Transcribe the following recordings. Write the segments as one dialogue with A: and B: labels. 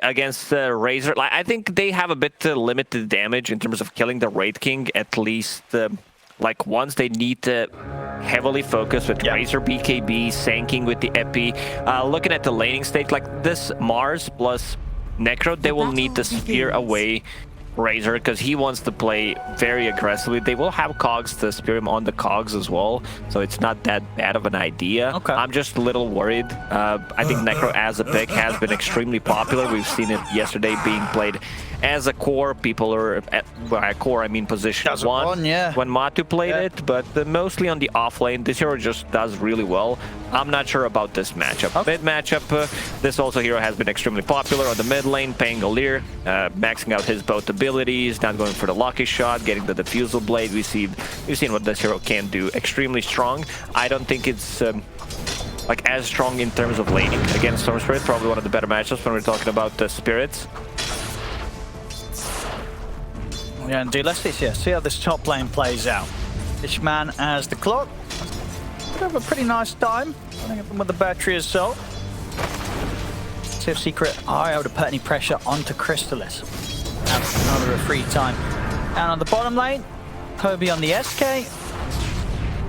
A: against Razor, like, I think they have a bit limited damage in terms of killing the Wraith King. At least, like once they need to heavily focus with Razor BKB, Sanking with the Epi. Looking at the laning state, like this Mars plus Necro, they will need to spear away Razor because he wants to play very aggressively. They will have cogs to spear him on the cogs as well, so it's not that bad of an idea.
B: Okay.
A: I'm just a little worried. I think Necro as a pick has been extremely popular. We've seen it yesterday being played as a core. People are by core, I mean position one when Matu played it, but mostly on the off lane. This hero just does really well. I'm not sure about this matchup. Mid matchup, this also hero has been extremely popular. On the mid lane, Pangolier maxing out his both abilities, not going for the lucky shot, getting the diffusal blade. We've seen what this hero can do. Extremely strong. I don't think it's like as strong in terms of laning against Storm Spirit. Probably one of the better matchups when we're talking about the spirits.
B: Yeah, indeed. Let's see how this top lane plays out. Fishman as the clock. Could have a pretty nice time. I think with the battery assault. See if Secret are able to put any pressure onto Crystallis. Another free time. And on the bottom lane, Kobe on the SK.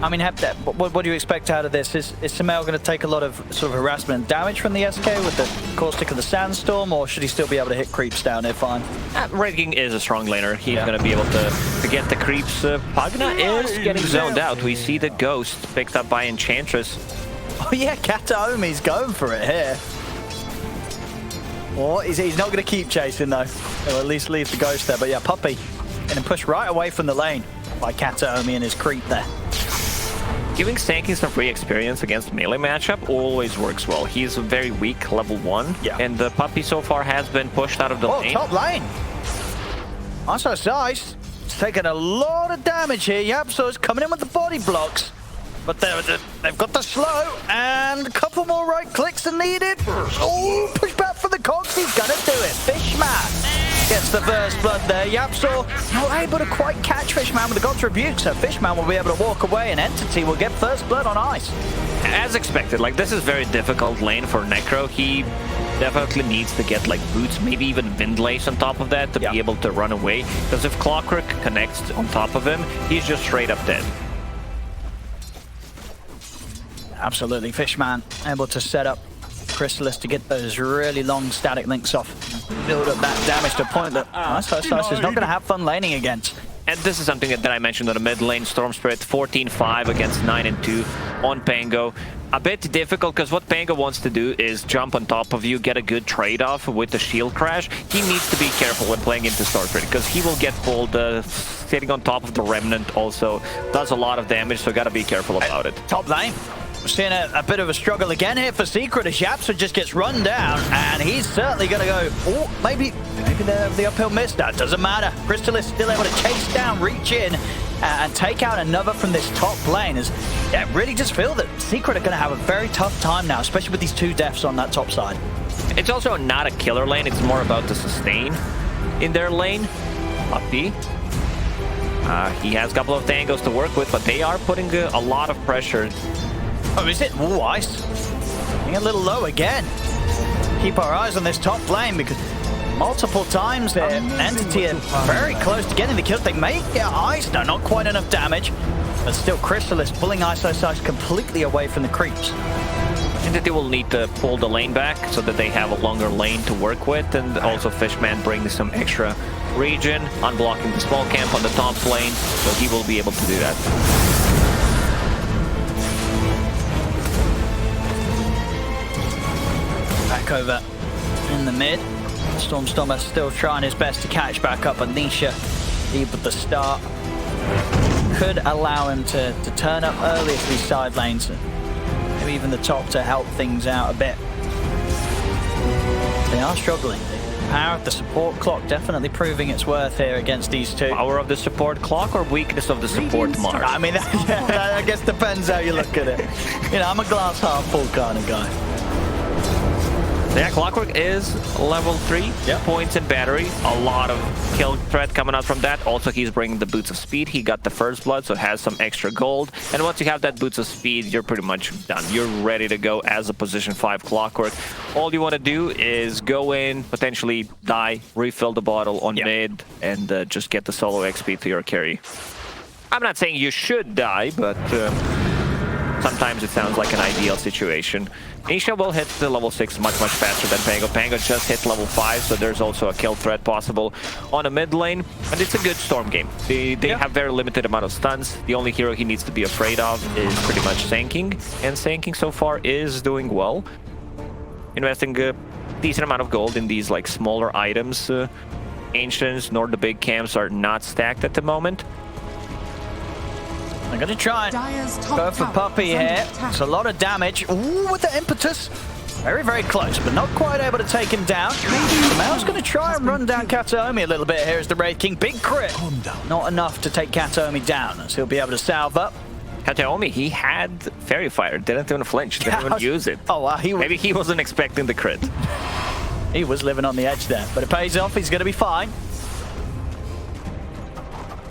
B: I mean, what do you expect out of this? Is Samel going to take a lot of sort of harassment and damage from the SK with the caustic of the sandstorm, or should he still be able to hit creeps down there fine?
A: Wraith King is a strong laner. He's going to be able to get the creeps. Pagna is getting zoned out. We see the ghost picked up by Enchantress.
B: Oh yeah, Kataomi's going for it here. Or he's not going to keep chasing though. He'll at least leave the ghost there. But yeah, Puppey getting pushed right away from the lane by Kataomi and his creep there.
A: Giving Sanking some free experience against melee matchup always works well. He's very weak, level 1, and the Puppey so far has been pushed out of the lane.
B: Top lane! Also Zeiss, it's taking a lot of damage here. Yapso's coming in with the body blocks, but they've got the slow, and a couple more right clicks are needed. Oh, push back for the cogs, he's gonna do it. Fishman gets the first blood there. Yapso not able to quite catch Fishman with the God's Rebuke, so Fishman will be able to walk away and Entity will get first blood on ice.
A: As expected, like this is very difficult lane for Necro. He definitely needs to get like boots, maybe even Windlace on top of that to be able to run away, because if Clockwerk connects on top of him, he's just straight up dead.
B: Absolutely, Fishman able to set up Crystallis to get those really long static links off. Build up that damage to a point that Ice is not going to have fun laning against.
A: And this is something that I mentioned on the mid lane. Storm Spirit 14-5 against 9-2 on Pango. A bit difficult because what Pango wants to do is jump on top of you, get a good trade-off with the shield crash. He needs to be careful when playing into Storm Spirit because he will get pulled. Sitting on top of the Remnant also does a lot of damage, so gotta be careful about it.
B: Top lane. We're seeing a bit of a struggle again here for Secret as Yapso just gets run down, and he's certainly going to go, oh, maybe the uphill miss. That doesn't matter. Crystal is still able to chase down, reach in, and take out another from this top lane. As really just feel that Secret are going to have a very tough time now, especially with these 2 deaths on that top side.
A: It's also not a killer lane. It's more about the sustain in their lane. Puppey. He has a couple of tangos to work with, but they are putting a lot of pressure.
B: Oh, is it? Ooh, Ice. Getting a little low again. Keep our eyes on this top lane because multiple times their Entity are very close to getting the kill. They may get Ice. No, not quite enough damage. But still, Crystallis pulling Ice completely away from the creeps.
A: Entity will need to pull the lane back so that they have a longer lane to work with, and also Fishman brings some extra regen, unblocking the small camp on the top lane, so he will be able to do that. Back over in the mid. Stormstormer still trying his best to catch back up on Nisha. Deep at the start. Could allow him to turn up early for these side lanes. Maybe even the top to help things out a bit. They are struggling. Power of the support clock definitely proving its worth here against these 2. Power of the support clock or weakness of the support Mars?
B: I mean, that I guess depends how you look at it. You know, I'm a glass half full kind of guy.
A: Yeah, Clockwerk is level 3 points in battery. A lot of kill threat coming out from that. Also, he's bringing the boots of speed. He got the first blood, so has some extra gold. And once you have that boots of speed, you're pretty much done. You're ready to go as a position 5 Clockwerk. All you want to do is go in, potentially die, refill the bottle on mid, and just get the solo XP to your carry. I'm not saying you should die, but sometimes it sounds like an ideal situation. Nisha will hit the level 6 much faster than Pango. Pango just hit level 5, so there's also a kill threat possible on a mid lane. And it's a good Storm game. They have very limited amount of stuns. The only hero he needs to be afraid of is pretty much Sanking. And Sanking so far is doing well. Investing a decent amount of gold in these like smaller items. Ancients nor the big camps are not stacked at the moment.
B: I'm gonna try and go for Puppy here. It's a lot of damage. Ooh, with the impetus. Very close, but not quite able to take him down. Mel's gonna try and run down Kataomi a little bit here as the Wraith King. Big crit. Not enough to take Kataomi down, so he'll be able to salve up.
A: Kataomi, he had Fairy Fire, didn't even flinch, didn't even use it.
B: Oh, wow.
A: Maybe he wasn't expecting the crit.
B: He was living on the edge there, but it pays off. He's gonna be fine.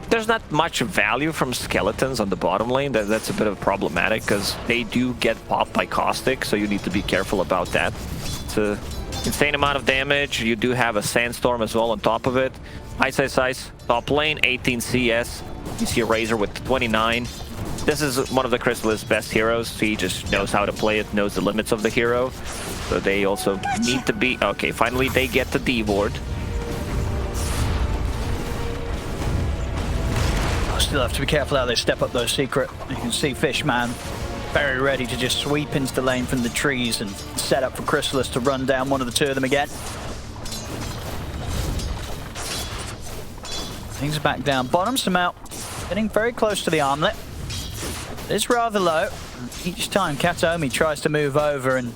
A: There's not much value from skeletons on the bottom lane. That's a bit of problematic because they do get popped by Caustic, so you need to be careful about that. It's an insane amount of damage. You do have a Sandstorm as well on top of it. Ice, top lane, 18 CS. You see a Razor with 29. This is one of the Crystalist's best heroes. He just knows how to play it, knows the limits of the hero. So they also need to be... Okay, finally they get the D-Ward.
B: Still have to be careful how they step up those secret. You can see Fishman very ready to just sweep into the lane from the trees and set up for Crystalist to run down one of the two of them again. Things are back down bottom. Samel getting very close to the armlet. It's rather low. Each time Kataomi tries to move over and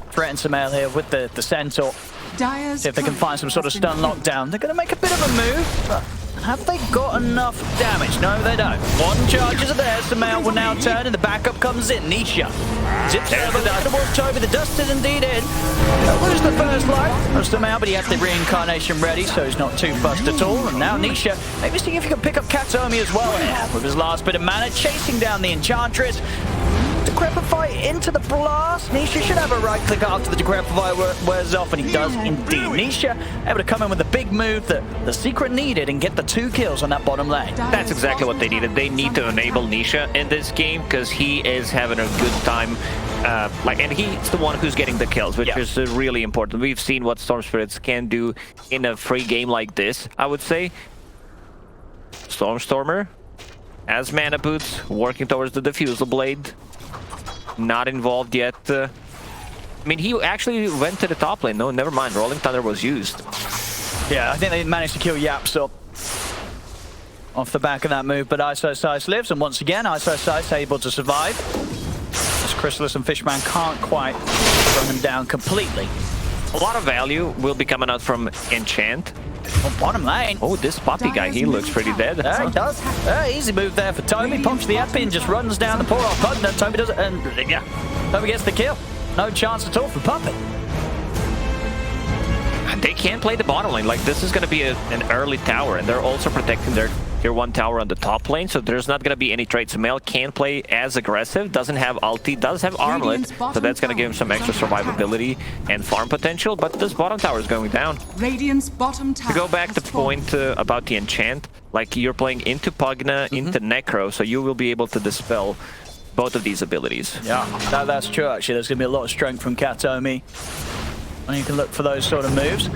B: threaten Samel here with the Centaur. See if they can find some sort of stun lockdown. They're going to make a bit of a move, but have they got enough damage? No, they don't. One charges are there. Samel will now turn, and the backup comes in. Nisha zips over towards Toby. The dust is indeed in. They'll lose the first life of Samel, but he has the reincarnation ready, so he's not too fussed at all. And now Nisha, maybe see if he can pick up Kataomi as well here with his last bit of mana, chasing down the Enchantress. Decrepify into the blast. Nisha should have a right click after the Decrepify wears off, and he does indeed. Nisha able to come in with a big move that the secret needed and get the 2 kills on that bottom lane.
A: That's exactly what they needed. They need to enable Nisha in this game because he is having a good time. And he's the one who's getting the kills, which is really important. We've seen what Storm Spirits can do in a free game like this, I would say. Stormer as mana boots, working towards the Diffusal Blade. Not involved yet. I mean, he actually went to the top lane. No, never mind. Rolling Thunder was used.
B: Yeah, I think they managed to kill Yapsop off the back of that move, but Ice lives, and once again, Ice able to survive. As Chrysalis and Fishman can't quite run him down completely.
A: A lot of value will be coming out from Enchant.
B: On bottom lane.
A: Oh, this Poppy guy, he looks pretty dead.
B: Yeah, he does. Easy move there for Toby. Pops the epi and just runs down the poor old Pugner. Toby does it, and yeah, Toby gets the kill. No chance at all for Puppy.
A: They can't play the bottom lane. Like, this is going to be an early tower, and they're also protecting their tier 1 tower on the top lane, so there's not going to be any trades. Mel can't play as aggressive, doesn't have ulti, does have armlet, so that's going to give him some extra survivability and farm potential, but this bottom tower is going down.
C: Radiant's bottom tower.
A: To go back to the point about the enchant, like, you're playing into Pugna, into Necro, so you will be able to dispel both of these abilities.
B: Yeah, that's true, actually. There's going to be a lot of strength from Kataomi, and you can look for those sort of moves.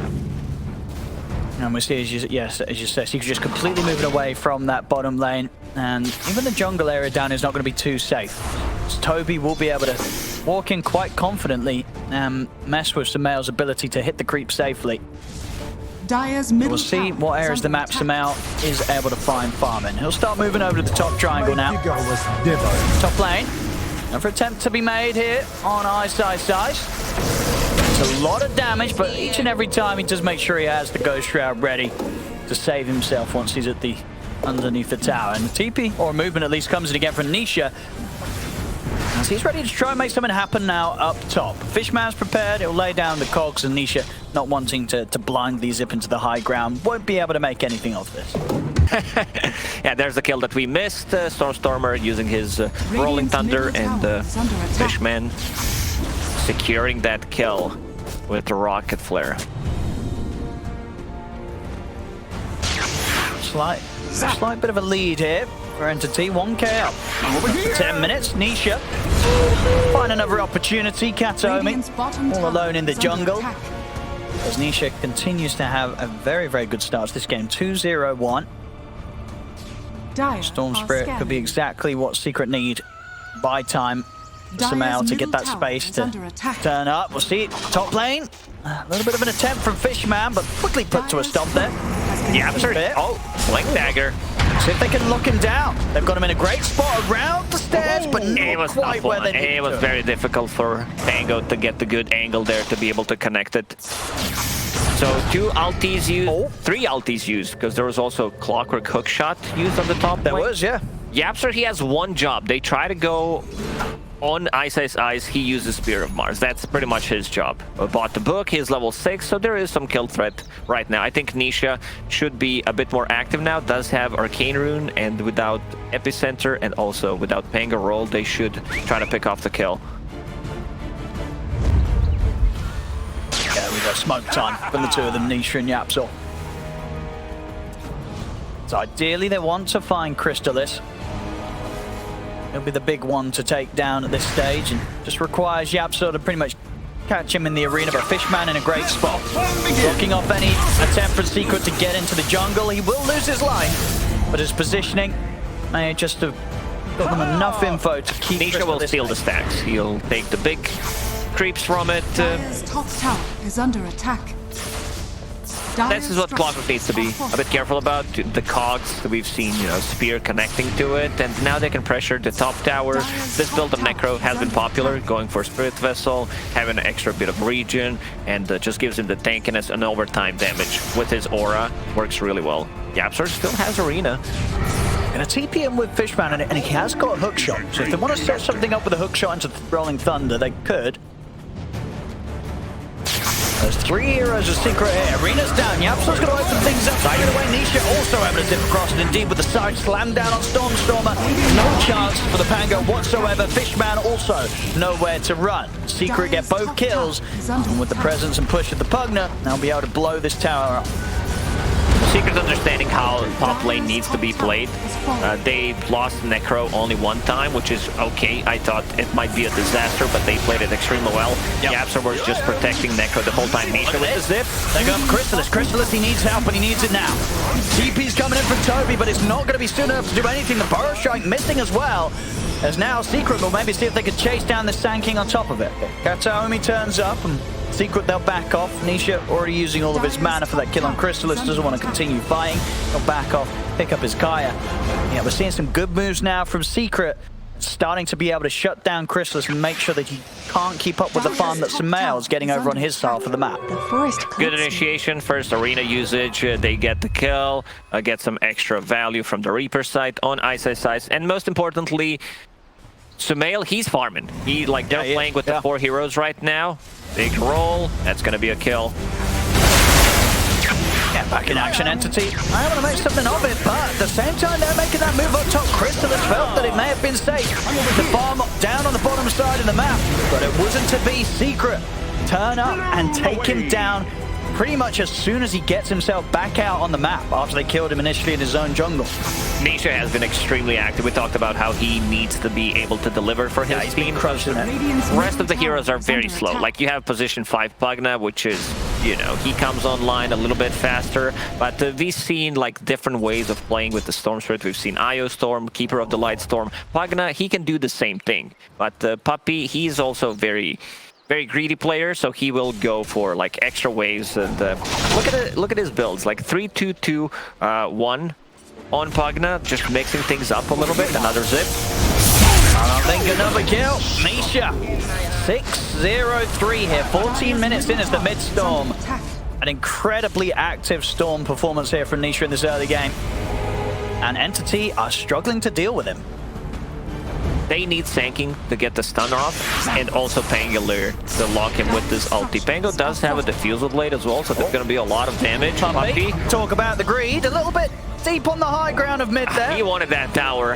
B: And we see, as you said, he's just completely moving away from that bottom lane, and even the jungle area down is not going to be too safe. So Toby will be able to walk in quite confidently and mess with Samel's ability to hit the creep safely. We'll see what areas of the map Samel is able to find farming. He'll start moving over to the top triangle now. Top lane. Another attempt to be made here on Ice. It's a lot of damage, but each and every time he does make sure he has the Ghost Shroud ready to save himself once he's at underneath the tower. And the TP, or movement at least, comes in again from Nisha. As he's ready to try and make something happen now up top. Fishman's prepared, he'll lay down the cogs, and Nisha, not wanting to blindly zip into the high ground, won't be able to make anything of this.
A: Yeah, there's the kill that we missed. Stormstormer using his Rolling Thunder, and Fishman securing that kill with the Rocket Flare. Slight bit of a lead here for Entity. 1k up. For 10 minutes. Nisha find another opportunity. Kataomi all alone in the jungle. As Nisha continues to have a very, very good start to this game. 2-0-1. Storm Spirit could be exactly what Secret need. Buy time for Sumail to get that space to turn up. We'll see it. Top lane. A little bit of an attempt from Fishman, but quickly put to a stop there. Yeah, Blink Dagger. See if they can lock him down. They've got him in a great spot around the stairs, but not quite where they need to. It was very difficult for Pango to get the good angle there to be able to connect it. So 2 ultis used, 3 ultis used, because there was also Clockwerk hook shot used on the top.
B: There was, yeah.
A: Yapster, he has one job. They try to go on Ice, he uses Spear of Mars. That's pretty much his job. Bought the book, he's level 6, so there is some kill threat right now. I think Nisha should be a bit more active now, does have Arcane Rune, and without Epicenter and also without Pango roll, they should try to pick off the kill.
B: Yeah, we got smoke time from the two of them, Nisha and Yapsor. So ideally they want to find Crystalis. It'll be the big one to take down at this stage, and just requires Yapsor to pretty much catch him in the arena, but Fishman in a great spot. Blocking off any attempt for Secret to get into the jungle. He will lose his line, but his positioning may just have got them enough info to keep
A: Nisha will steal the stacks. He'll take the big creeps from it.
C: Dire's top tower is under attack.
A: This is what Clockwerk needs to be a bit careful about. The cogs that we've seen, you know, Spear connecting to it, and now they can pressure the top tower. This build of Necro has been popular, going for Spirit Vessel, having an extra bit of regen, and just gives him the tankiness and overtime damage with his aura. Works really well. Yapster still has Arena.
B: And a TPM with Fishman, and he has got a hook shot. So if they want to set something up with a hook shot into Rolling Thunder, they could. There's 3 heroes of Secret here. Arena's down. Yapsor's going to open things up. Right away, Nisha also able to dip across, and indeed with the side slam down on Stormstormer. No chance for the Pango whatsoever. Fishman also nowhere to run. Secret get both kills, and with the presence and push of the Pugna, they'll be able to blow this tower up.
A: Secret's understanding how top lane needs to be played. They lost Necro only one time, which is okay. I thought it might be a disaster, but they played it extremely well. Yapster was just protecting Necro the whole time. Nisha with the zip.
B: They go for Crystalis. Crystalis, he needs help, and he needs it now. TP's coming in from Toby, but it's not going to be soon enough to do anything. The Burrow Strike missing as well. As now Secret will maybe see if they could chase down the Sand King on top of it. Kataomi turns up, and Secret, they'll back off. Nisha already using all of his mana for that kill on Crystalis, doesn't want to continue fighting. He'll back off, pick up his Kaya. Yeah, we're seeing some good moves now from Secret, starting to be able to shut down Crystalis and make sure that he can't keep up with the farm that Sumail is getting over on his side of the map.
A: Good initiation, first Arena usage, they get the kill, get some extra value from the Reaper side on Ice, and most importantly, Sumail, he's farming. They're playing with the 4 heroes right now. Big roll, that's gonna be a kill.
B: Yeah, back in action, Entity. I want to make something of it, but at the same time they're making that move up top. Crystalis felt that it may have been safe. The farm down on the bottom side of the map, but it wasn't to be. Secret turn up and take him down pretty much as soon as he gets himself back out on the map after they killed him initially in his own jungle.
A: Nisha has been extremely active. We talked about how he needs to be able to deliver for his team. The rest of the heroes are very slow. Like you have position 5 Pugna, which is, you know, he comes online a little bit faster, but we've seen like different ways of playing with the Storm Spirit. We've seen Io Storm, Keeper of the Light Storm. Pugna, he can do the same thing, but Puppy, he's also very greedy player, so he will go for like extra waves. And look at his builds, like 3-2-2-1 on Pugna, just mixing things up a little bit. Another zip.
B: I think another kill. Nisha 6-0-3 here. 14 minutes in as the mid storm. An incredibly active storm performance here from Nisha in this early game, and Entity are struggling to deal with him.
A: They need Sanking to get the stun off, and also Pangolier to lock him with this ulti. Pango does have a diffusal blade as well, so there's going to be a lot of damage.
B: Puppy, talk about the greed, a little bit deep on the high ground of mid there.
A: He wanted that tower.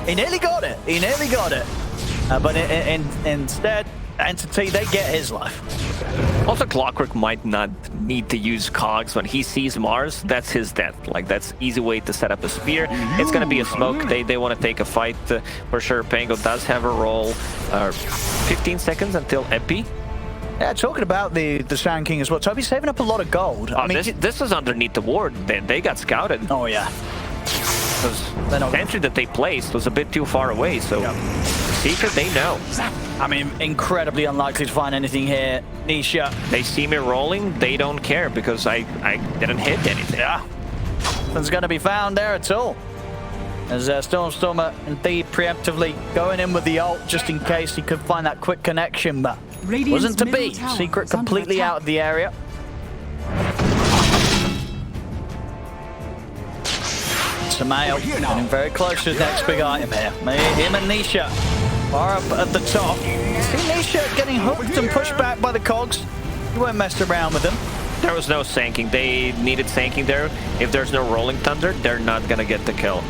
B: He nearly got it. He nearly got it. But instead, Entity, they get his life.
A: Also, Clockwerk might not need to use cogs when he sees Mars. That's his death. Like, that's easy way to set up a spear. It's going to be a smoke. They want to take a fight for sure. Pango does have a roll. 15 seconds until Epi.
B: Yeah, talking about the Sand King as well. Toby's saving up a lot of gold.
A: I mean, this is underneath the ward. They got scouted.
B: Oh, yeah.
A: The entry that they placed was a bit too far away, so Secret, they know.
B: I mean, incredibly unlikely to find anything here. Nisha.
A: They see me rolling, they don't care because I didn't hit anything.
B: Yeah. Nothing's going to be found there at all. As Stormer indeed preemptively going in with the ult just in case he could find that quick connection, but wasn't to be. Secret completely out of the area. Samael getting very close to his next big item here. Him and Nisha are up at the top. See Nisha getting hooked and pushed back by the cogs. He won't mess around with them.
A: There was no Sanking. They needed Sanking there. If there's no Rolling Thunder, they're not gonna get the kill.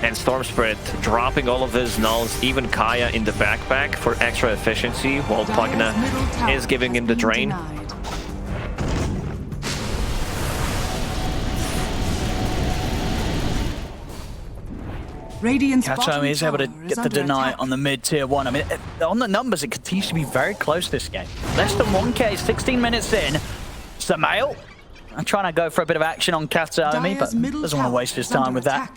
A: And Storm Spirit dropping all of his nulls, even Kaya in the backpack for extra efficiency, while Pugna is giving him the drain.
B: Kato is able to get the deny on the mid-tier 1. I mean, on the numbers, it continues to be very close this game. Less than 1k, 16 minutes in. Samael, I'm trying to go for a bit of action on Kataomi, but doesn't want to waste his time with that.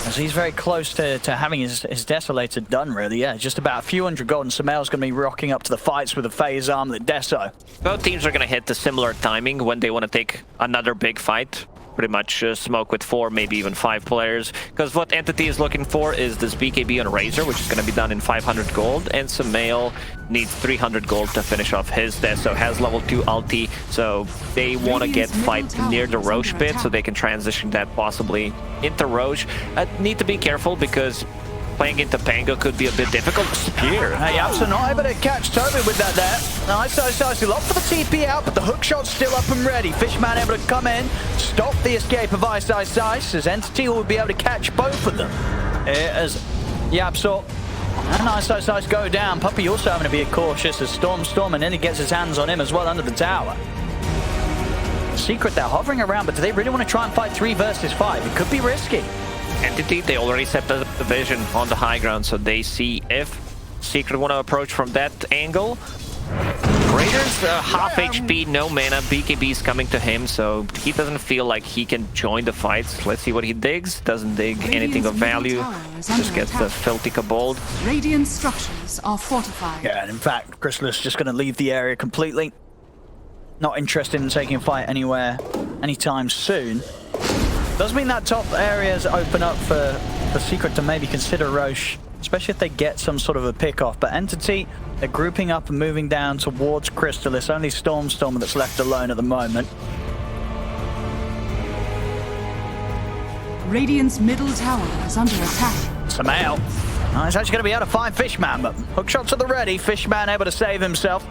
B: As he's very close to having his Desolator done, really. Yeah, just about a few hundred gold, and Samael's going to be rocking up to the fights with the phase armlet Deso.
A: Both teams are going to hit the similar timing when they want to take another big fight. Pretty much smoke with 4, maybe even 5 players. Because what Entity is looking for is this BKB on Razor, which is going to be done in 500 gold. And Samael needs 300 gold to finish off his death. So has level 2 ulti. So they want to get fight near the Roche pit so they can transition that possibly into Roche. Need to be careful because playing into Pango could be a bit difficult. Spear.
B: Hey, Yapsa not able to catch Toby with that there. Nice, he'll opt for the TP out, but the hook shot's still up and ready. Fishman able to come in, stop the escape of Ice, as Entity will be able to catch both of them. As Yapsa and Ice go down. Puppy also having to be cautious as Storm, and then he gets his hands on him as well under the tower. Secret, they're hovering around, but do they really want to try and fight 3 versus 5? It could be risky.
A: Entity, they already set the vision on the high ground, so they see if Secret want to approach from that angle. Raiders, half HP, no mana, BKB is coming to him, so he doesn't feel like he can join the fights. Let's see what he digs. Doesn't dig anything of value, just gets the filthy Kobold.
C: Radiant structures are fortified.
B: Yeah, and in fact, Chrysalis just going to leave the area completely. Not interested in taking a fight anywhere anytime soon. Does mean that top areas open up for Secret to maybe consider Roche, especially if they get some sort of a pick-off. But Entity, they're grouping up and moving down towards Chrysalis. Only Stormer that's left alone at the moment.
C: Radiant's middle tower is under attack.
B: Samael. He's actually going to be able to find Fishman, but hookshots at the ready. Fishman able to save himself.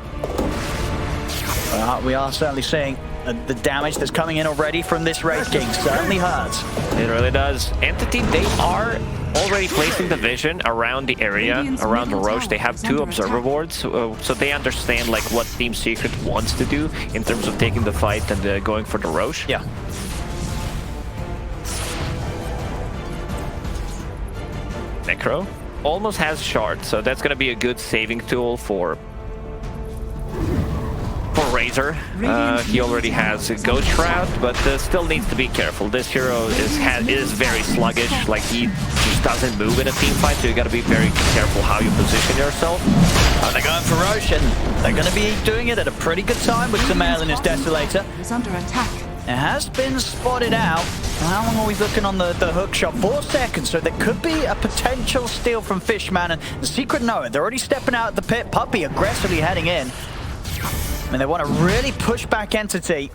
B: We are certainly seeing the damage that's coming in already from this Wraith King. Certainly hurts.
A: It really does. Entity, they are already placing the vision around the area, around the Roche. They have 2 observer boards, so they understand like what Team Secret wants to do in terms of taking the fight and going for the Roche.
B: Yeah.
A: Necro almost has shard, so that's going to be a good saving tool for Razor. He already has a Ghost Shroud, but still needs to be careful. This hero is very sluggish, like he just doesn't move in a team fight, so you got to be very careful how you position yourself.
B: They're going for Roche, and they're going to be doing it at a pretty good time with Samael and his Desolator.
C: Is under attack.
B: It has been spotted out. How long are we looking on the hook shot? 4 seconds, so there could be a potential steal from Fishman, and the Secret know it. They're already stepping out at the pit. Puppy aggressively heading in. I mean, they want to really push back Entity.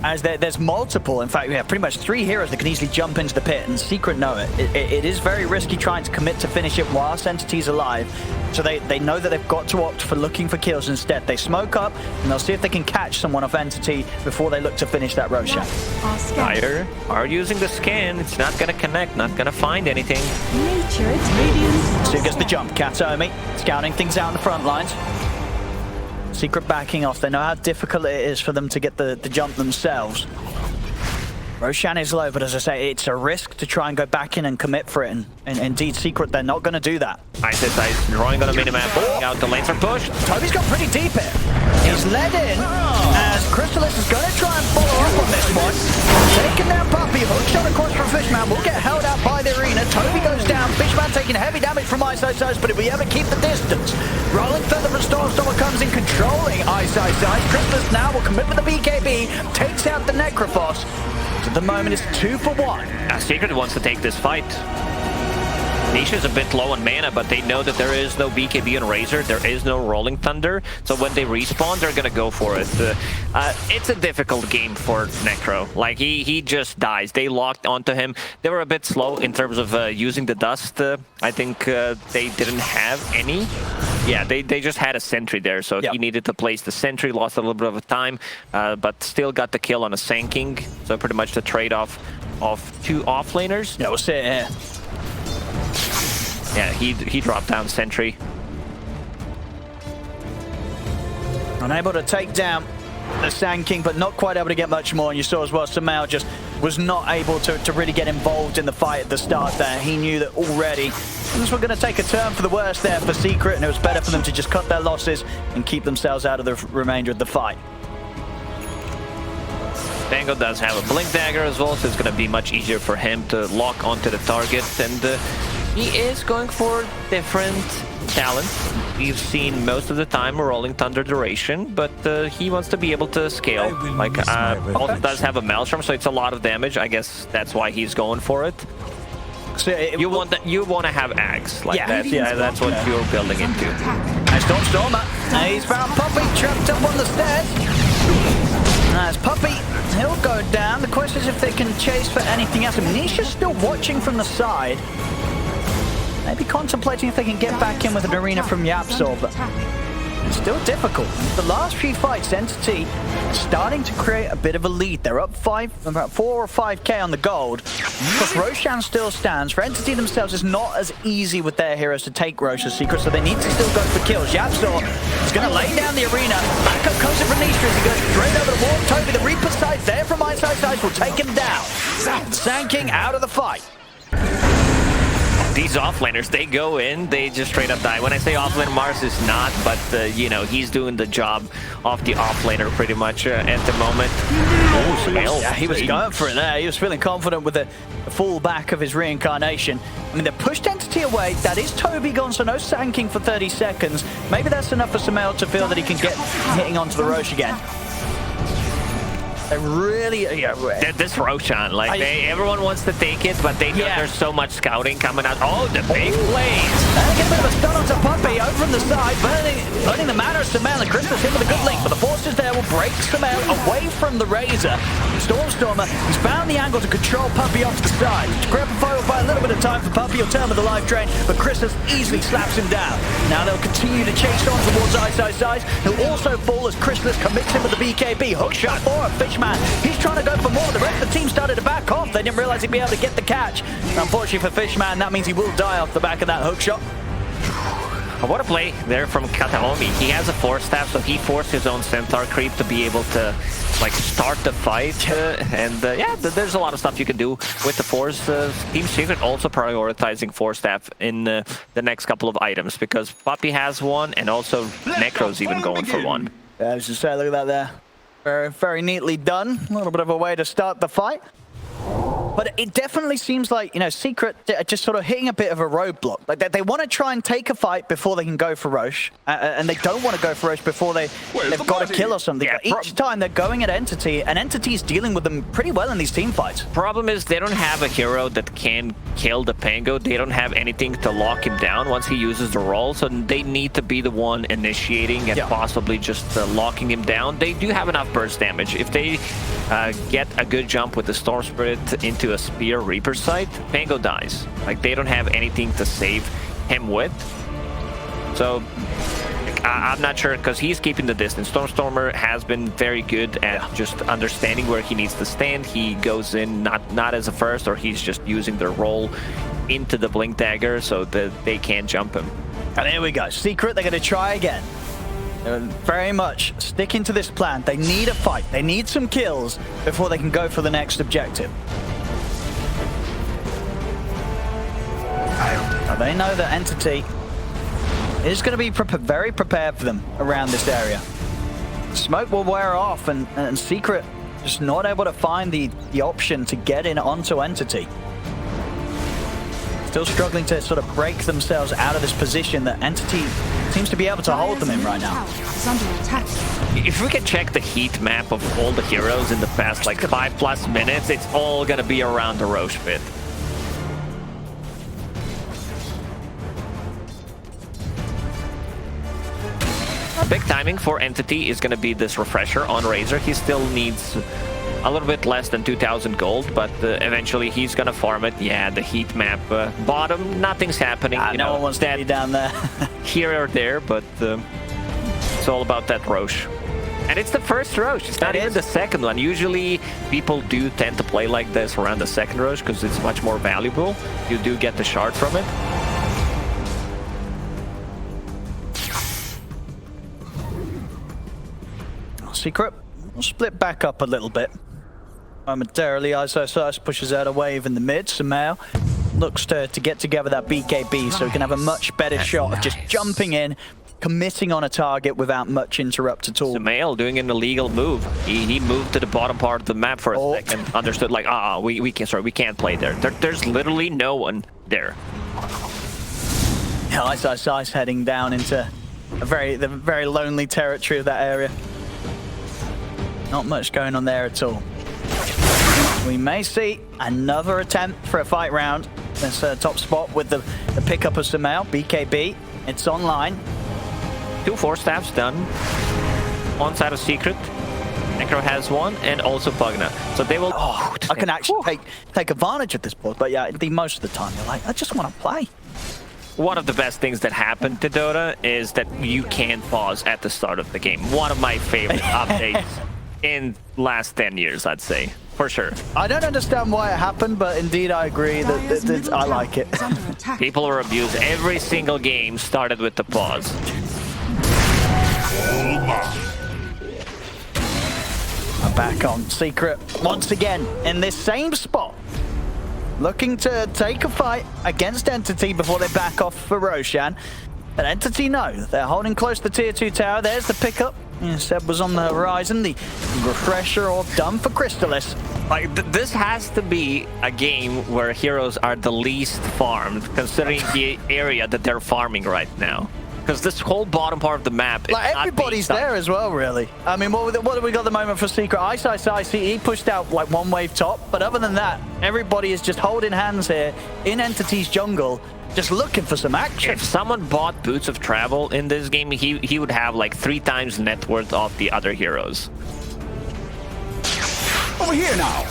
B: as there's multiple. In fact, we have pretty much 3 heroes that can easily jump into the pit, and Secret know it. It is very risky trying to commit to finish it whilst Entity's alive. So they know that they've got to opt for looking for kills instead. They smoke up, and they'll see if they can catch someone off Entity before they look to finish that Roshan.
A: Fire are using the scan. It's not going to connect, not going to find anything.
C: Nature, it's radiant.
B: So gets the jump. Kataomi scouting things out in the front lines. Secret backing off. They know how difficult it is for them to get the jump themselves. Roshan is low, but as I say, it's a risk to try and go back in and commit for it. And indeed, Secret, they're not going to do that.
A: Ice drawing on the minimap, pulling out the lanes are pushed.
B: Toby's got pretty deep here. He's led in as Chrysalis is going to try and follow up on this one. Taking down Puppy, hook shot across from Fishman, will get held out by the arena. Toby goes down, Fishman taking heavy damage from Ice, but if we ever keep the distance. Rolling Feather from Stormstormer comes in, controlling Ice. Chrysalis now will commit with the BKB, takes out the Necrophos. At the moment, it's 2 for 1.
A: Secret wants to take this fight. Nisha's a bit low on mana, but they know that there is no BKB on Razor, there is no Rolling Thunder, so when they respawn, they're gonna go for it. It's a difficult game for Necro. Like, he just dies. They locked onto him. They were a bit slow in terms of using the dust. I think they didn't have any. Yeah, they just had a sentry there, so he needed to place the sentry, lost a little bit of time, but still got the kill on a Sanking. So pretty much the trade-off of 2 offlaners.
B: Yeah, we'll see it here.
A: Yeah, he dropped down sentry.
B: Unable to take down the Sand King, but not quite able to get much more. And you saw as well, Samel just was not able to really get involved in the fight at the start there. He knew that already things were going to take a turn for the worse there for Secret, and it was better for them to just cut their losses and keep themselves out of the remainder of the fight.
A: Bango does have a Blink Dagger as well, so it's going to be much easier for him to lock onto the target, and he is going for different talents. We've seen most of the time a Rolling Thunder duration, but he wants to be able to scale. Like, also does have a Maelstrom, so it's a lot of damage. I guess that's why he's going for it.
B: So
A: you want to have Axe like that. Yeah, that's what you're building into.
B: Nice Stormer. He's found Puppy trapped up on the stairs. Nice Puppy. He'll go down. The question is if they can chase for anything else. Nisha's still watching from the side. Maybe contemplating if they can get back in with an arena from Yapsor, but it's still difficult. The last few fights, Entity starting to create a bit of a lead. They're up about 4 or 5k on the gold. But Roshan still stands. For Entity themselves, it's not as easy with their heroes to take Roshan's secret, so they need to still go for kills. Yapsor is going to lay down the arena. Backup comes in from Nisha as he goes straight over the wall. Toby, the Reaper side there from Ice will take him down. Sand King out of the fight.
A: These offlaners, they go in, they just straight up die. When I say offlaner, Mars is not, but you know, he's doing the job of the offlaner pretty much at the moment. Oh,
B: yeah, he was going for it there. He was feeling confident with the full back of his reincarnation. I mean, they pushed Entity away. That is Toby gone, so no Sand King for 30 seconds. Maybe that's enough for Samel to feel that he can get hitting onto the Roche again. They really,
A: this Roshan, like everyone wants to take it, but they know there's so much scouting coming out. Oh, the big plays!
B: Get a bit of a stun onto Puppy over from the side, burning the mana of Samel, and Christmas in with a good link, but the forces there will break Samel away from the Razor. Stormstormer, he's found the angle to control Puppy off to the side. Grapple will buy a little bit of time for Puppy, he'll turn with the life drain, but Christmas easily slaps him down. Now they'll continue to chase on towards Ice. He'll also fall as Christmas commits him with the BKB. Hook shot for a Fishman. He's trying to go for more. The rest of the team started to back off. They didn't realize he'd be able to get the catch. Unfortunately for Fishman, that means he will die off the back of that hook shot.
A: What a play there from Kataomi. He has a Force Staff, so he forced his own Centaur creep to be able to like start the fight. Yeah, there's a lot of stuff you can do with the Force. Team Secret also prioritizing Force Staff in the next couple of items because Puppy has one and also Necro's even going for one.
B: Yeah, I was just saying, look at that there. Very, very neatly done. A little bit of a way to start the fight. But it definitely seems like, you know, Secret are just sort of hitting a bit of a roadblock. Like they want to try and take a fight before they can go for Roche, and they don't want to go for Roche before they've got a kill or something.
A: Yeah,
B: but each time they're going at Entity, and Entity's dealing with them pretty well in these team fights.
A: Problem is they don't have a hero that can kill the Pango. They don't have anything to lock him down once he uses the roll, so they need to be the one initiating and possibly just locking him down. They do have enough burst damage. If they get a good jump with the Storm Spirit into a Spear Reaper site, Pango dies. Like, they don't have anything to save him with. So I'm not sure, because he's keeping the distance. Stormstormer has been very good at just understanding where he needs to stand. He goes in not as a first, or he's just using their roll into the Blink Dagger so that they can't jump him.
B: And here we go. Secret, they're going to try again. They're very much sticking to this plan. They need a fight. They need some kills before they can go for the next objective. Now they know that Entity is going to be very prepared for them around this area. Smoke will wear off, and Secret just not able to find the option to get in onto Entity. Still struggling to sort of break themselves out of this position that Entity seems to be able to hold them in right now.
A: If we can check the heat map of all the heroes in the past like 5+ minutes, it's all gonna be around the Roche pit. Big timing for Entity is going to be this refresher on Razor. He still needs a little bit less than 2,000 gold, but eventually he's going to farm it. Yeah, the heat map bottom, nothing's happening.
B: No one wants to be down there.
A: Here or there, but it's all about that Roche. And it's the first Roche. It's not even the second one. Usually people do tend to play like this around the second Roche because it's much more valuable. You do get the shard from it.
B: Secret will split back up a little bit. Momentarily, ISO pushes out a wave in the mid. Sumail looks to get together that BKB so he can have a much better shot of just jumping in, committing on a target without much interrupt at all.
A: Sumail doing an illegal move. He moved to the bottom part of the map for a second. Understood, like, we can't play there. There's literally no one there.
B: Yeah, ISO's heading down into the very lonely territory of that area. Not much going on there at all. We may see another attempt for a fight round. This top spot with the pickup of Sumail, BKB. It's online.
A: 2 Force Staffs done. One side of Secret. Necro has one, and also Pugna. So they will...
B: I can actually take advantage of this board, but yeah, most of the time you're like, I just want to play.
A: One of the best things that happened to Dota is that you can pause at the start of the game. One of my favorite updates in last 10 years, I'd say, for sure.
B: I don't understand why it happened, but indeed I agree that I like it.
A: People are abused. Every single game started with the pause.
B: I'm back on Secret once again in this same spot, looking to take a fight against Entity before they back off for Roshan. But Entity know they're holding close to tier 2 tower. There's the pickup. Yeah, Seb was on the horizon. The refresher all done for Crystalis.
A: Like, this has to be a game where heroes are the least farmed, considering the area that they're farming right now. Because this whole bottom part of the map is
B: like, everybody's there as well, really. I mean, what do we got at the moment for Secret? Ice, he pushed out like one wave top, but other than that, everybody is just holding hands here in Entity's jungle, just looking for some action.
A: If someone bought Boots of Travel in this game, he would have like 3 times net worth of the other heroes.
D: Over here now.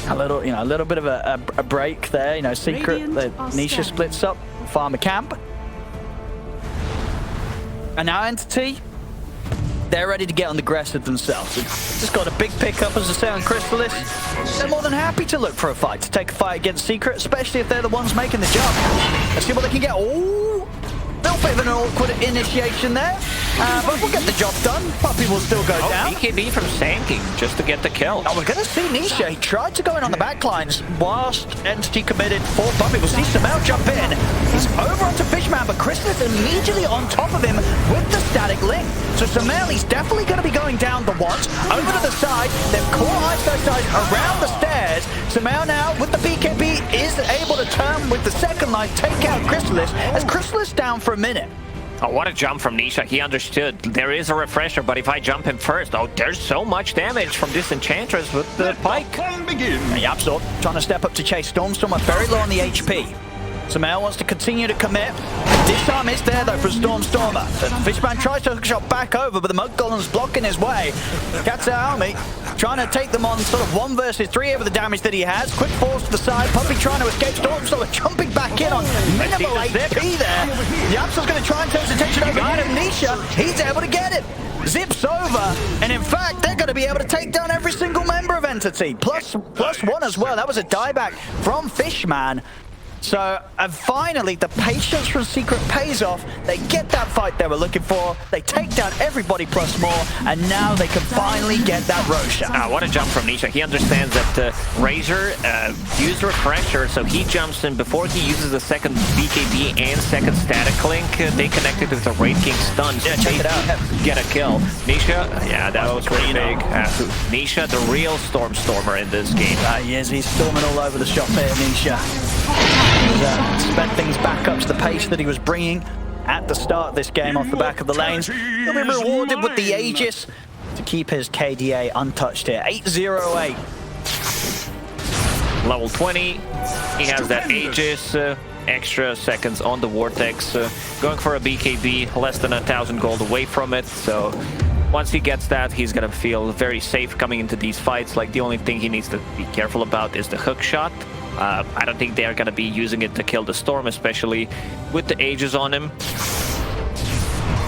B: A little bit of a break there. Secret. Nisha splits up, Farmer Camp, and now Entity. They're ready to get on the aggressive themselves. It's just got a big pickup, as I say, on Crystalis. They're more than happy to look for a fight, to take a fight against Secret, especially if they're the ones making the jump. Let's see what they can get. Oh, they'll little bit of an awkward initiation there, but we'll get the job done. Puppey will still go down.
A: BKB from Sanking just to get the kill.
B: Now we're going to see Nisha. He tried to go in on the backlines whilst Entity committed for Puppey. We'll see Samel jump in. He's over onto Fishman, but Chris is immediately on top of him with the static link. So Samel, he's definitely going to be going down the once, over to the side. They've caught Ice around the stairs. Samel now with the BKB is able to turn with the second line, take out Chrysalis, as Chrysalis down for a minute.
A: Oh, what a jump from Nisha. He understood. There is a refresher, but if I jump him first, oh, there's so much damage from this Enchantress with the pike.
B: Yapsor trying to step up to chase Stormstormer, very low on the HP. Samel wants to continue to commit. Disarm is there though for Stormstormer. Fishman tries to hookshot back over, but the Mud Golem's blocking his way. Katsuomi trying to take them on sort of 1 versus 3 over the damage that he has. Quick force to the side. Puppey trying to escape. Stormstormer jumping back in on minimal HP there. Yapsor's going to try and turn his attention over here to Nisha. He's able to get it. Zips over, and in fact, they're going to be able to take down every single member of Entity. Plus 1 as well. That was a dieback from Fishman. So, and finally, the patience from Secret pays off. They get that fight they were looking for. They take down everybody plus more, and now they can finally get that Roshan.
A: What a jump from Nisha. He understands that Razor used Refresher, so he jumps in before he uses the second BKB and second Static Link. They connected with the Wraith King stun.
B: Yeah, check it out.
A: Get a kill. Nisha, yeah, that was pretty big. Nisha, the real Stormstormer in this game.
B: Yes, he's storming all over the shop here, Nisha. He's sped things back up to the pace that he was bringing at the start of this game off the back of the lanes. He'll be rewarded with the Aegis to keep his KDA untouched here. 808.
A: Level 20. He has that Aegis. Extra seconds on the Vortex. Going for a BKB, less than 1,000 gold away from it. So once he gets that, he's gonna feel very safe coming into these fights. Like, the only thing he needs to be careful about is the hook shot. I don't think they're going to be using it to kill the Storm, especially with the Aegis on him.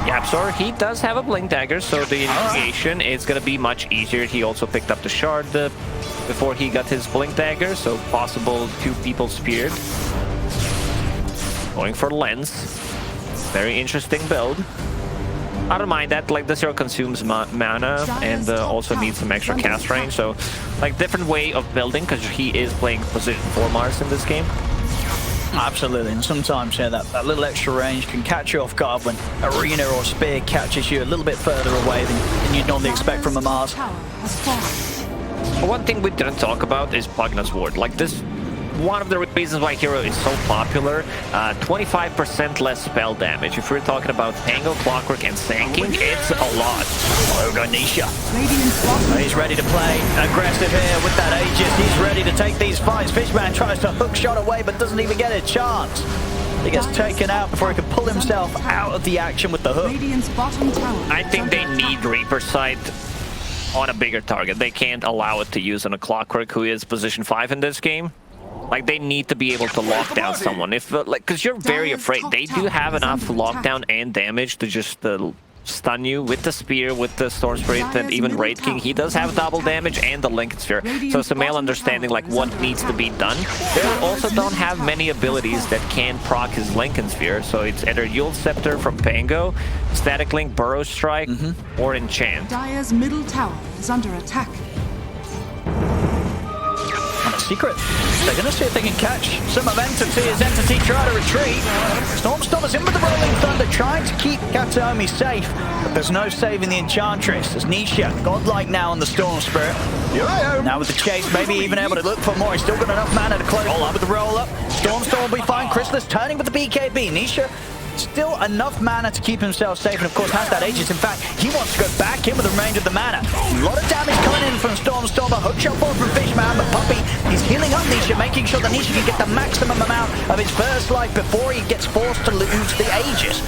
A: Yapsor, he does have a Blink Dagger, so the initiation is going to be much easier. He also picked up the Shard before he got his Blink Dagger, so possible 2 people speared. Going for Lens. Very interesting build. I don't mind that. Like, the Zero consumes mana and also needs some extra cast range. So, like, different way of building, because he is playing position 4 Mars in this game.
B: Absolutely, and sometimes, yeah, that little extra range can catch you off guard when Arena or Spear catches you a little bit further away than you'd normally expect from a Mars.
A: One thing we didn't talk about is Pugna's Ward. Like, this, one of the reasons why Hero is so popular, 25% less spell damage. If we're talking about Pango, Clockwerk, and Sanking, it's a lot. Oh, got Nisha. He's ready to play aggressive here with that Aegis. He's ready to take these fights. Fishman tries to hook shot away, but doesn't even get a chance. He gets taken out before he can pull himself out of the action with the hook. I think they need Reaper Sight on a bigger target. They can't allow it to use on a Clockwerk, who is position 5 in this game. Like, they need to be able to lock down someone. If like, because you're very afraid. They do have enough lockdown and damage to just stun you with the Spear, with the Storm Spirit, and even Wraith King. He does have double damage and the Lincoln Sphere. So Samel understanding like what needs to be done. They also don't have many abilities that can proc his Lincoln Sphere. So it's either Yule Scepter from Pango, Static Link, Burrow Strike, or Enchant.
C: Dire's middle tower is under attack.
B: Secret. They're going to see if they can catch some of Entity as Entity try to retreat. Stormstormer's in with the Rolling Thunder, trying to keep Katsuomi safe, but there's no saving the Enchantress. There's Nisha, godlike now on the Storm Spirit. Now with the chase, maybe even able to look for more. He's still got enough mana to close up with the roll-up. Stormstorm will be fine. Chrysalis turning with the BKB. Nisha still enough mana to keep himself safe, and of course has that Aegis. In fact, he wants to go back in with the remainder of the mana. A lot of damage coming in from Stormstormer. Hookshot ball from Fishman, but Puppey is healing up Nisha, making sure that Nisha can get the maximum amount of his first life before he gets forced to lose the Aegis.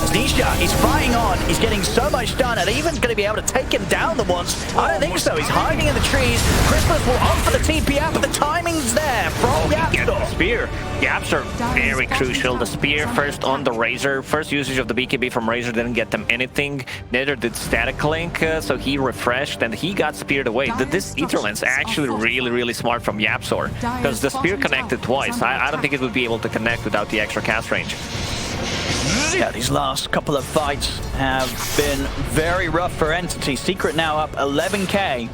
B: As Nisha is fighting on, he's getting so much done, and even going to be able to take him down the once. I don't think so. He's hiding in the trees. Chrysalis will opt for the TP out, but the timing's there from Yapsor.
A: Spear. Yapsor, very crucial. The Spear first on the Razor. First usage of the BKB from Razor didn't get them anything. Neither did Static Link, so he refreshed and he got speared away. This Etherlance actually really smart from Yapsor, because the Spear connected twice. I don't think it would be able to connect without the extra cast range.
B: Yeah, these last couple of fights have been very rough for Entity. Secret now up 11k.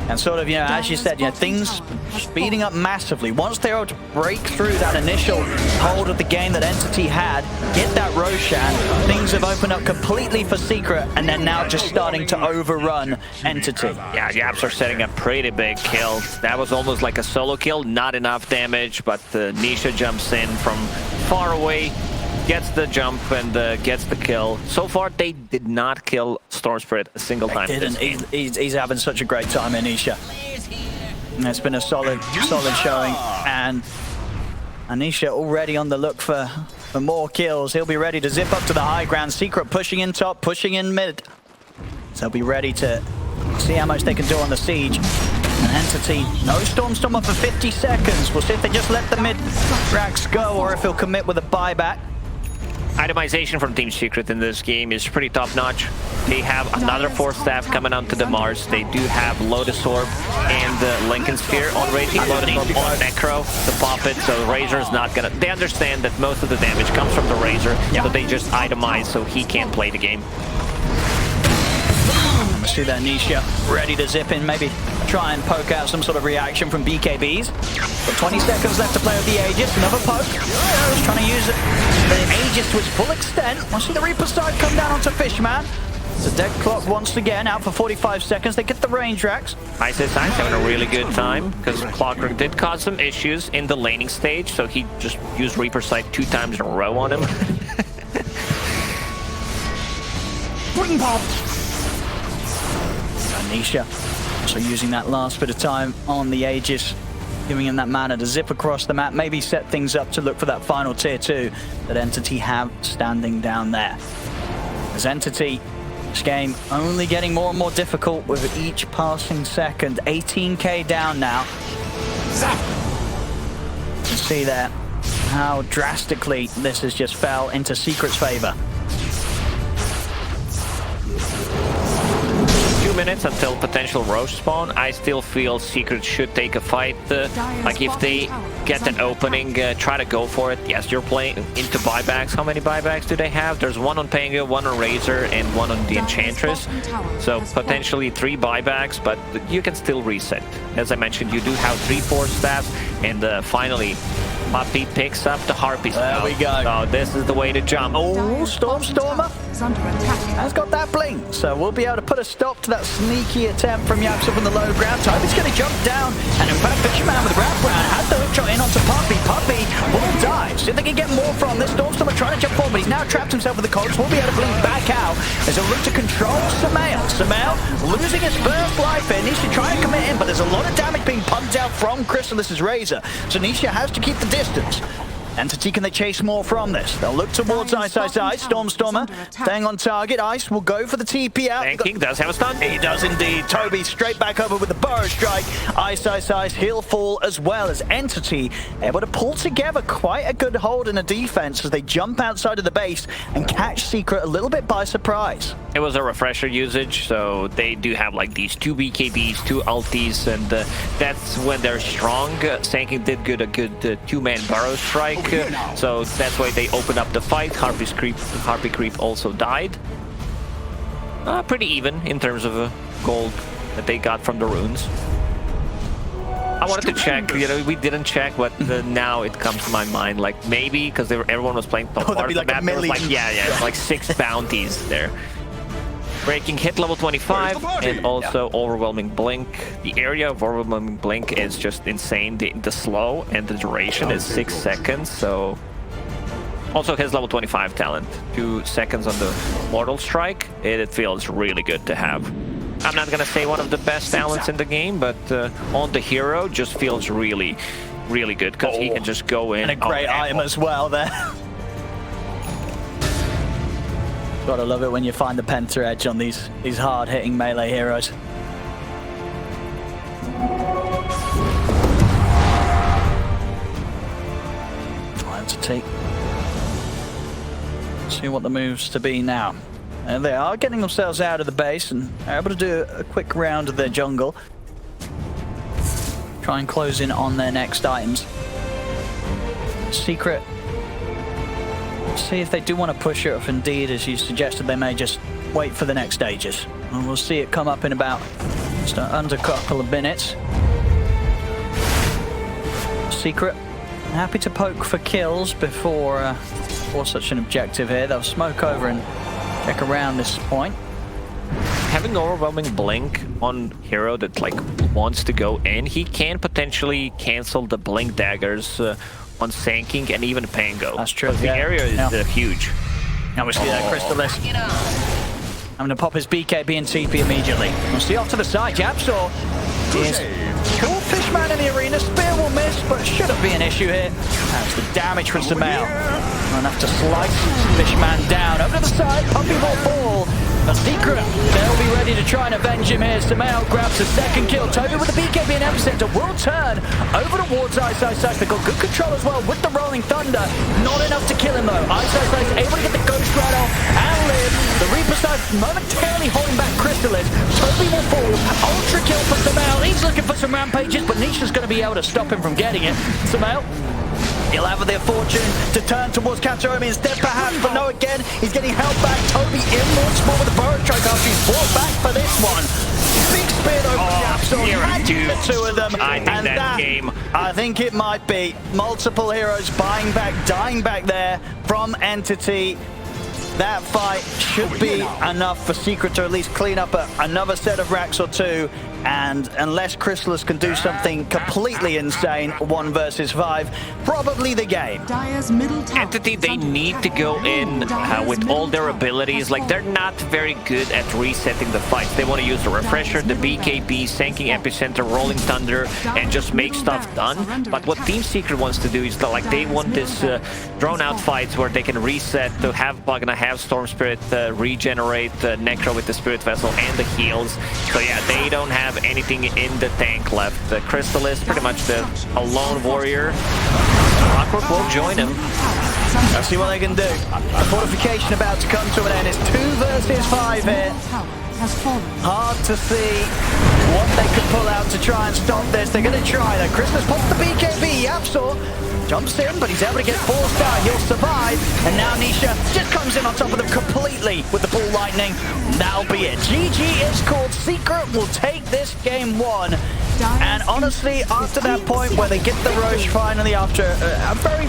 B: And sort of, you know, as you said, you know, things speeding up massively. Once they're able to break through that initial hold of the game that Entity had, get that Roshan, things have opened up completely for Secret, and they're now just starting to overrun Entity.
A: Yeah, Yaps are setting a pretty big kill. That was almost like a solo kill, not enough damage, but Nisha jumps in from far away, gets the jump and gets the kill. So far, they did not kill Storm Spirit a single time.
B: Didn't. He's having such a great time in Nisha. And it's been a solid showing, and Nisha already on the look for more kills. He'll be ready to zip up to the high ground. Secret pushing in top, pushing in mid. So he'll be ready to see how much they can do on the siege. And Entity, no Stormstormer for 50 seconds. We'll see if they just let the mid racks go or if he'll commit with a buyback.
A: Itemization from Team Secret in this game is pretty top-notch. They have another 4th staff coming onto the Mars. They do have Lotus Orb and the Lincoln Sphere on Raging. Lotus Orb on Necro to pop it, so Razor's not gonna... They understand that most of the damage comes from the Razor, so they just itemize so he can't play the game.
B: We see that Nisha ready to zip in, maybe try and poke out some sort of reaction from BKBs. But 20 seconds left to play with the Aegis. Another poke. Heroes trying to use the Aegis to its full extent. We'll see the Reaper side come down onto Fishman. The dead clock once again out for 45 seconds. They get the range racks.
A: Ice having a really good time because Clockwerk did cause some issues in the laning stage, so he just used Reaper side 2 times in a row on him.
C: Ring pop.
B: Nisha also using that last bit of time on the Aegis, giving him that mana to zip across the map, maybe set things up to look for that final tier 2 that Entity have standing down there. As Entity, this game only getting more and more difficult with each passing second. 18k down now. You can see there how drastically this has just fell into Secret's favor.
A: 2 minutes until potential Roche spawn. I still feel Secret should take a fight. Like if they get an opening, try to go for it. Yes, you're playing into buybacks. How many buybacks do they have? There's one on Pangolier, one on Razor, and one on the Enchantress. So potentially 3 buybacks, but you can still reset. As I mentioned, you do have 3-4 staffs, and finally, Puppy picks up the Harpies.
B: There we go.
A: So this is the way to jump.
B: Oh, Stormstormer has got that blink, so we'll be able to put a stop to that sneaky attempt from Yaps up in the low ground. Toby's going to jump down, and in fact, Fisherman with the wrap round had the hook shot in onto Puppy. Puppy will dive. See if they can get more from this. Stormstormer trying to jump forward, but he's now trapped himself with the cogs. Will be able to blink back out as a look to control Samael. Samael losing his first life here. Nisha trying to commit in, but there's a lot of damage being pumped out from Chrysalis's Razor, so Nisha has to keep the distance. Entity, can they chase more from this? They'll look towards Ice. Stormstormer staying on target. Ice will go for the TP out.
A: King does have a stun.
B: He does indeed. Toby straight back over with the Burrow Strike. Ice. He'll fall as well as Entity able to pull together quite a good hold in a defense as they jump outside of the base and catch Secret a little bit by surprise.
A: It was a refresher usage, so they do have like these 2 BKBs, 2 ultis, and that's when they're strong. Sanking did a good 2-man Burrow Strike. So that's why they opened up the fight. Harpy Creep also died. Pretty even in terms of gold that they got from the runes. I wanted to check, you know, we didn't check, but now it comes to my mind, like maybe because everyone was playing top part of the map, there was like, it's like 6 bounties there. Breaking hit level 25 and also Overwhelming Blink. The area of Overwhelming Blink is just insane. The slow and the duration is 6 seconds, so... Also his level 25 talent. 2 seconds on the Mortal Strike. It feels really good to have. I'm not gonna say one of the best talents in the game, but on the hero just feels really, really good because he can just go in.
B: And a great item as well there. Gotta love it when you find the Penta Edge on these hard-hitting melee heroes. Time to take. See what the moves to be now. And they are getting themselves out of the base and are able to do a quick round of their jungle. Try and close in on their next items. Secret See if they do want to push it, if indeed, as you suggested, they may just wait for the next stages. And we'll see it come up in about just under a couple of minutes. Secret, happy to poke for kills before such an objective here. They'll smoke over and check around this point.
A: Having overwhelming blink on hero that like wants to go in, he can potentially cancel the blink daggers on Sanking and even Pango.
B: That's true.
A: The area is huge.
B: Now we see that Crystalist. I'm gonna pop his BKB and TP immediately. We'll see off to the side. Japsaw is cool. Fishman in the arena. Spear will miss, but shouldn't be an issue here. That's the damage from Sumail. Enough to slice Fishman down. Over to the side. Puppy will fall. A Secret, they'll be ready to try and avenge him here. Sumail grabs the second kill. Toby with the BKB and Epicenter will turn over towards Ice. They've got good control as well with the Rolling Thunder. Not enough to kill him though. Ice able to get the Ghost right off and live. The Reaper side momentarily holding back Crystallis. Toby will fall. Ultra kill for Sumail. He's looking for some rampages, but Nisha's going to be able to stop him from getting it. Sumail, he'll have the fortune to turn towards Capturami instead perhaps, but no, again, he's getting held back. Toby in once more with the Burrow Strike after he's brought back for this one. Big spear over Capsule, matching the two of them.
A: I think that game.
B: I think it might be multiple heroes dying back there from Entity. That fight should be enough for Secret to at least clean up another set of racks or two. And unless Crystallis can do something completely insane, 1 versus 5, probably the game.
A: Entity, they need to go in with all their abilities. Like, they're not very good at resetting the fights. They want to use the Refresher, the BKB, Sanking Epicenter, Rolling Thunder, and just make stuff done. But what Team Secret wants to do is that, like, they want this drawn-out fights where they can reset to have Pagna, have Storm Spirit, regenerate Necro with the Spirit Vessel and the heals. So yeah, they don't have anything in the tank left. The Crystallis, pretty much a lone warrior. Clockwerk will join him.
B: Let's see what they can do. The fortification about to come to an end. It's 2 versus 5 here. Hard to see what they can pull out to try and stop this. They're going to try though. Christmas pops the BKB. Yapsaw jumps in, but he's able to get 4-star. He'll survive. And now Nisha just comes in on top of them completely with the Ball Lightning. That'll be it. GG is called. Secret will take this game 1. And honestly, after that point where they get the Roche finally after a very